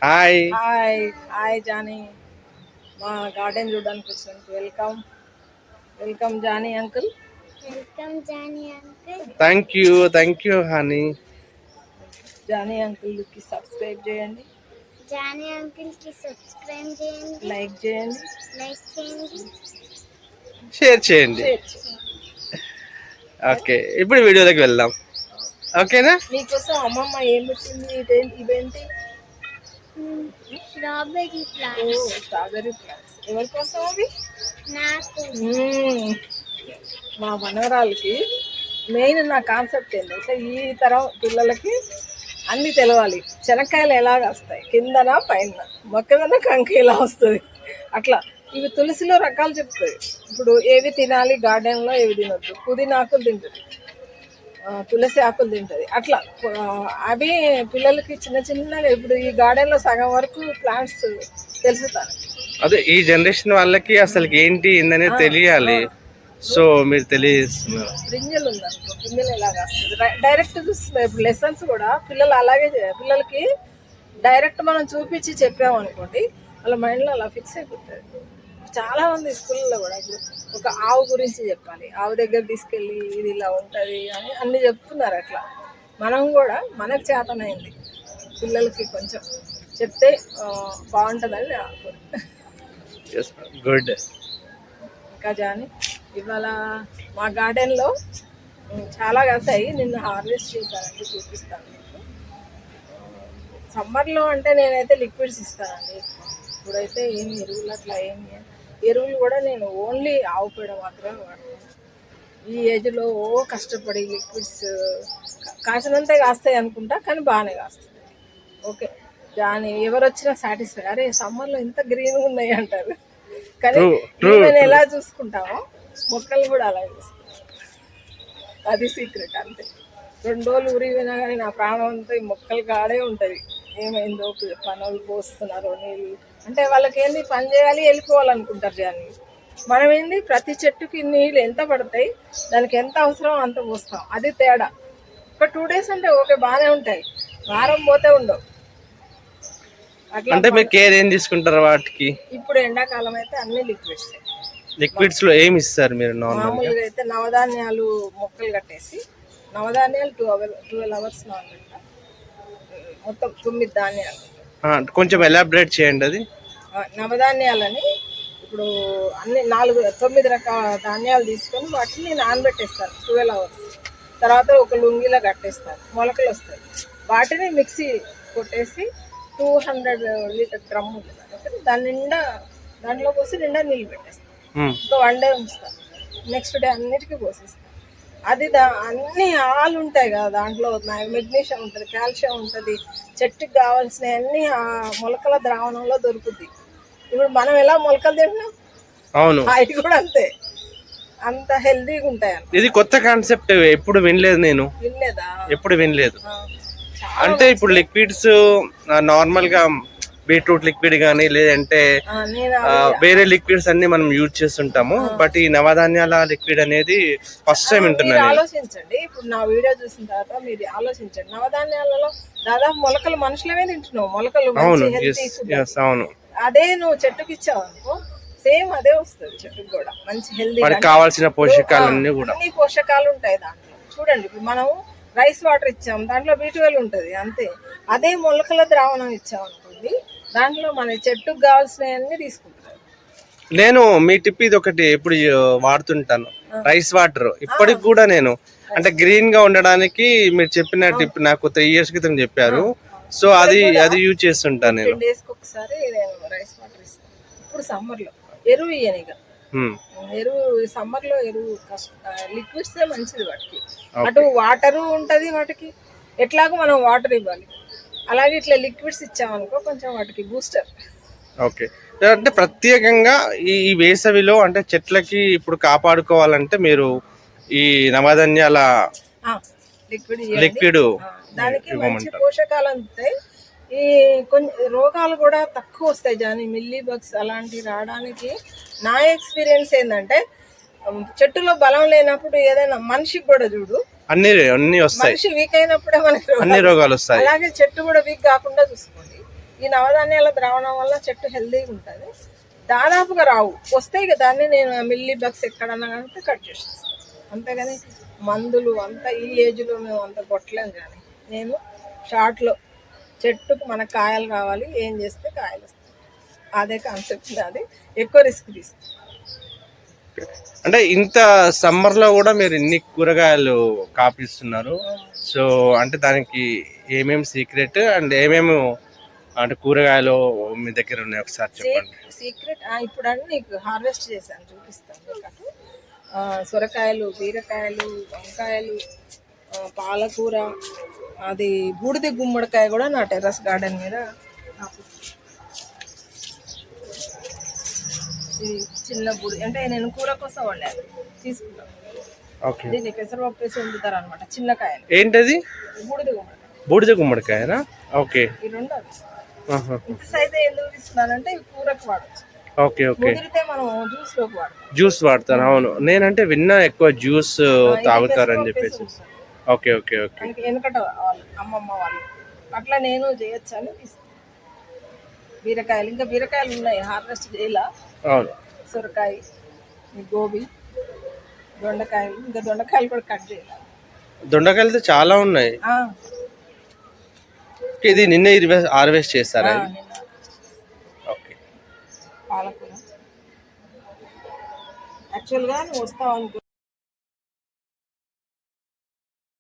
Hi hi hi Johnny, మా garden చూడడానికి వచ్చినందుకు welcome. Welcome Johnny uncle. Welcome Johnny uncle. Thank you honey. Johnny అంకుల్కి subscribe చేయండి, Johnny uncle కి subscribe చేయండి, లైక్ చేయండి, షేర్ చేయండి. షేర్ చేయండి. ఓకే, ఇప్పుడు వీడియోలోకి వెళ్దాం. ఓకేనా? మీకోసం అమ్మమ్మ ఏం పెట్టింది? ఇవేంటి? Strawberry plants. Strawberry plants. ఎవరి కోసం అవి? నాకు. మా మనవరాలకి మెయిన్ నా కాన్సెప్ట్ ఏంటంటే ఈ తరం పిల్లలకి అన్నీ తెలవాలి. శనక్కాయలు ఎలాగ వస్తాయి, కిందన పైన, మొక్కదన కంక ఎలా వస్తుంది, అట్లా. ఇవి తులసిలో రకాలు చెప్తాయి. ఇప్పుడు ఏవి తినాలి గార్డెన్లో, ఏవి తినొద్దు. పుదీనా ఆకులు తింటుంది, తులసి ఆకులు తింటుంది, అట్లా. అవి పిల్లలకి చిన్న చిన్నగా ఇప్పుడు ఈ గార్డెన్లో సగం వరకు ప్లాంట్స్ తెలుసుతారు. అదే ఈ జనరేషన్ వాళ్ళకి అసలు ఏంటి ఏందనేది తెలియాలి. సో మీరు తెలియజేస్తున్నారు. గింజలు ఉందనుకో, గింజలు ఎలాగ వస్తుంది డైరెక్ట్ చూస్తున్నారు. ఇప్పుడు లెసన్స్ కూడా పిల్లలు అలాగే పిల్లలకి డైరెక్ట్ మనం చూపించి చెప్పామనుకోండి, వాళ్ళ మైండ్లో అలా ఫిక్స్ అయిపోతుంది. చాలా మంది స్కూల్లో కూడా ఇప్పుడు ఒక ఆవు గురించి చెప్పాలి, ఆవు దగ్గర తీసుకెళ్ళి ఇది ఇలా ఉంటుంది అని అన్ని చెప్తున్నారు. అట్లా మనం కూడా మనకు చేతనైంది పిల్లలకి కొంచెం చెప్తే బాగుంటుందని నా గుడ్. ఇంకా జాని, ఇవాళ మా గార్డెన్లో చాలా కాసాయి. నిన్న హార్వెస్ట్ చేశానండి, చూపిస్తాను మీకు. సమ్మర్లో అంటే నేనైతే లిక్విడ్స్ ఇస్తానండి. ఇప్పుడైతే ఏం ఎరువులు అట్లా ఏమి ఎరువులు కూడా నేను ఓన్లీ ఆవు పేడ మాత్రమే వాడతాను. ఈ ఏజ్లో కష్టపడి లిక్విడ్స్ కాసినంతే కాస్తాయి అనుకుంటా, కానీ బాగానే కాస్తాయి. ఓకే దాని ఎవరు వచ్చినా సాటిస్ఫై, అరే సమ్మర్లో ఇంత గ్రీన్గా ఉన్నాయి అంటారు. కానీ మేము ఎలా చూసుకుంటామో మొక్కలు కూడా అలా చూసుకుంటాం. అది సీక్రెట్. అంతే. 2 రోజులు ఊరిపోయినా కానీ నా ప్రాణం అంతా ఈ మొక్కలు కాడే ఉంటుంది. ఏమైందో పనులు పోస్తున్నారో నీళ్ళు అంటే వాళ్ళకి ఏంది, పని చేయాలి వెళ్ళిపోవాలనుకుంటారు. కానీ మనం ఏంది, ప్రతి చెట్టుకి నీళ్ళు ఎంత పడతాయి, దానికి ఎంత అవసరం అంత పోస్తాం. అది తేడా. ఒక 2 days అంటే ఓకే బాగానే ఉంటాయి, వారం పోతే ఉండవు. అంటే మీరు కేర్ ఏం తీసుకుంటారు వాటికి? ఇప్పుడు ఎండాకాలం అయితే అన్ని లిక్విడ్స్ లో ఏమి ఇస్తారు మీరు? మామూలుగా అయితే నవధాన్యాలు మొక్కలు కట్టేసి, నవధాన్యాలు 12 hours నానబెడతా. మొత్తం 9 ధాన్యాలు. కొంచెం ఎలాబరేట్ చేయండి. అది నవధాన్యాలని ఇప్పుడు అన్ని 9 రకాల ధాన్యాలు తీసుకొని వాటిని నానబెట్టేస్తాను 12 hours. తర్వాత ఒక లుంగిలో కట్టేస్తాను, మొలకలు వస్తాయి. వాటిని మిక్సీ కొట్టేసి 200 లీటర్ డ్రమ్ ఉంటుంది, దాని నిండా దాంట్లో పోసి నిండా నీళ్ళు పెట్టేస్తాను. ఇంకా 1 day ఉంచుతాను, నెక్స్ట్ డే అన్నిటికీ పోసేస్తాను. అది అన్ని ఆలు ఉంటాయి కదా, దాంట్లో మెగ్నీషియం ఉంటుంది, కాల్షియం ఉంటుంది, చెట్టుకి కావాల్సిన అన్ని ఆ మొలకల ద్రావణంలో దొరుకుతుంది. ఇప్పుడు మనం ఎలా మొలకలు తింటున్నాం, అవును అవి కూడా అంతే, అంత హెల్దీగా ఉంటాయి. ఇది కొత్త కాన్సెప్ట్, ఎప్పుడు వినలేదు నేను. వినలేదా? ఎప్పుడు వినలేదు. అంటే ఇప్పుడు లిక్విడ్స్ నార్మల్ గా బీట్రూట్ లిక్విడ్ కానీ లేదంటే వేరే లిక్విడ్స్ అన్ని మనం యూజ్ చేస్తుంటాము, బట్ ఈ నవధాన్యాల లిక్విడ్ అనేది ఫస్ట్ టైం వింటున్నాను. ఆలోచించండి, ఇప్పుడు నా వీడియో చూసిన తర్వాత మీరు ఆలోచించండి. నవధాన్యాలలో దాదాపు మొలకలు మనుషులమే తింటున్నావు, మొలకలు. అవును. అదే నువ్వు చెట్టుకి ఇచ్చావు అనుకో, సేమ్ అదే వస్తుంది చెట్టుకు కూడా, మంచి హెల్దీ. వాటికి కావాల్సిన పోషకాలన్నీ కూడా, అన్ని పోషకాలు ఉంటాయి దాంట్లో. చూడండి, ఇప్పుడు మనం రైస్ వాటర్ ఇచ్చాం, దాంట్లో B12 ఉంటుంది అంతే. అదే మొలకల ద్రావణం ఇచ్చాం అనుకోండి, దాంట్లో మన చెట్టుకు కావాల్సినవన్నీ తీసుకుంటారు. నేను మీ టిప్ ఇది ఒకటి ఎప్పుడు వాడుతుంటాను, రైస్ వాటర్. ఇప్పటికి కూడా నేను అంటే గ్రీన్ గా ఉండడానికి మీరు చెప్పిన టిప్ నాకు 3 years క్రితం చెప్పారు. సో అది యూజ్ చేస్తుంటాను నేను. 10 days ఒకసారి నేను రైస్ వాటర్ ఇస్తాను. ఇప్పుడు సమ్మర్లో ఎరువు ఇయ్యనిగా, ఎరువు సమ్మర్లో ఎరువు లిక్విడ్స్ మంచిది వాటికి. అటు వాటరు ఉంటుంది వాటికి, ఎట్లాగో మనం వాటర్ ఇవ్వాలి, అలాగే ఇట్లా లిక్విడ్స్ ఇచ్చామనుకో కొంచెం వాటికి బూస్టర్. ఓకే. అంటే ప్రత్యేకంగా ఈ వేసవిలో అంటే చెట్లకి ఇప్పుడు కాపాడుకోవాలంటే మీరు ఈ నవధాన్యాల లిక్విడ్ దానికి మంచి పోషకాలు అందుతాయి. ఈ కొన్ని రోగాలు కూడా తక్కువ వస్తాయి జానీ, మిల్లీ బగ్స్ అలాంటివి రావడానికి. నా ఎక్స్పీరియన్స్ ఏంటంటే, చెట్టులో బలం లేనప్పుడు ఏదైనా మనిషికి కూడా చూడు అన్ని వస్తాయి, మనిషి వీక్ అయినప్పుడే మనకి అన్ని రోగాలు వస్తాయి. అలాగే చెట్టు కూడా వీక్ కాకుండా చూసుకోండి. ఈ నవధాన్యాల ద్రావణం వల్ల చెట్టు హెల్తీగా ఉంటుంది. దాదాపుగా రావు, వస్తాయి కదా, దాన్ని నేను మిల్లీ బగ్స్ ఎక్కడన్నా కనుక కట్ చేసేస్తాను. అంతేగాని మందులు అంతా ఈ ఏజ్లో మేము అంత కొట్టలేము. కానీ నేను షార్ట్లో చెట్టుకు మనకు కాయలు కావాలి, ఏం చేస్తే కాయలు వస్తాయి, అదే కాన్సెప్ట్ నాది. ఎక్కువ రిస్క్ తీసుకుంటాను. అంటే ఇంత సమ్మర్ లో కూడా మీరు ఇన్ని కూరగాయలు కాపిస్తున్నారు. సో అంటే దానికి ఏమేమి సీక్రెట్ అండ్ ఏమేమి అంటే కూరగాయలు మీ దగ్గర ఉన్నాయి ఒకసారి చెప్పండి. సీక్రెట్ ఇప్పుడు అన్నీ నీకు హార్వెస్ట్ చేశాను, చూపిస్తాను మీకు అటు. సొరకాయలు, బీరకాయలు, వంకాయలు, పాలకూర, అది బూడిద గుమ్మడికాయ కూడా నా టెర్రస్ గార్డెన్ మీద ఇది చిన్న బూడి, అంటే నేను కూర కోసం వండాను, తీసుకున్నాను. ఓకే, దీన్ని పెసరపప్పు వేసి వండుతారు అనమాట. చిన్న కాయలు ఏంటది? బూడిద గుమ్మడికాయ. బూడిద గుమ్మడికాయనా? ఓకే. ఈ రెండు ఇంత సైజ్ ఎందుకు తీసుకున్నానంటే ఇవి కూరకు వాడచ్చు. Okay okay. కుదిరితే మనం జ్యూస్ లోకి వాడతాం. జ్యూస్ వాడతాను, అవును. నేనంటే విన్నా ఎక్కువ జ్యూస్ తాగుతారని చెప్పేసి. Okay okay okay. వెనకట వాళ్ళు అమ్మమ్మ వాళ్ళు అట్లా నేను చేయొచ్చు అని తీసుకున్నాను. బీరకాయలు, ఇంకా బీరకాయలు ఉన్నాయి, హార్వెస్ట్ చేయాల. అవును. సొరకాయ, గోబీ, దొండకాయలు, ఇంకా దొండకాయలు కూడా కట్ చేయాలి. దొండకాయలు చాలా ఉన్నాయి. ఇది నిన్న హార్వెస్ట్ చేస్తారా? ఓకే. పాలకూర యాక్చువల్గా నువ్వు వస్తావు అనుకో.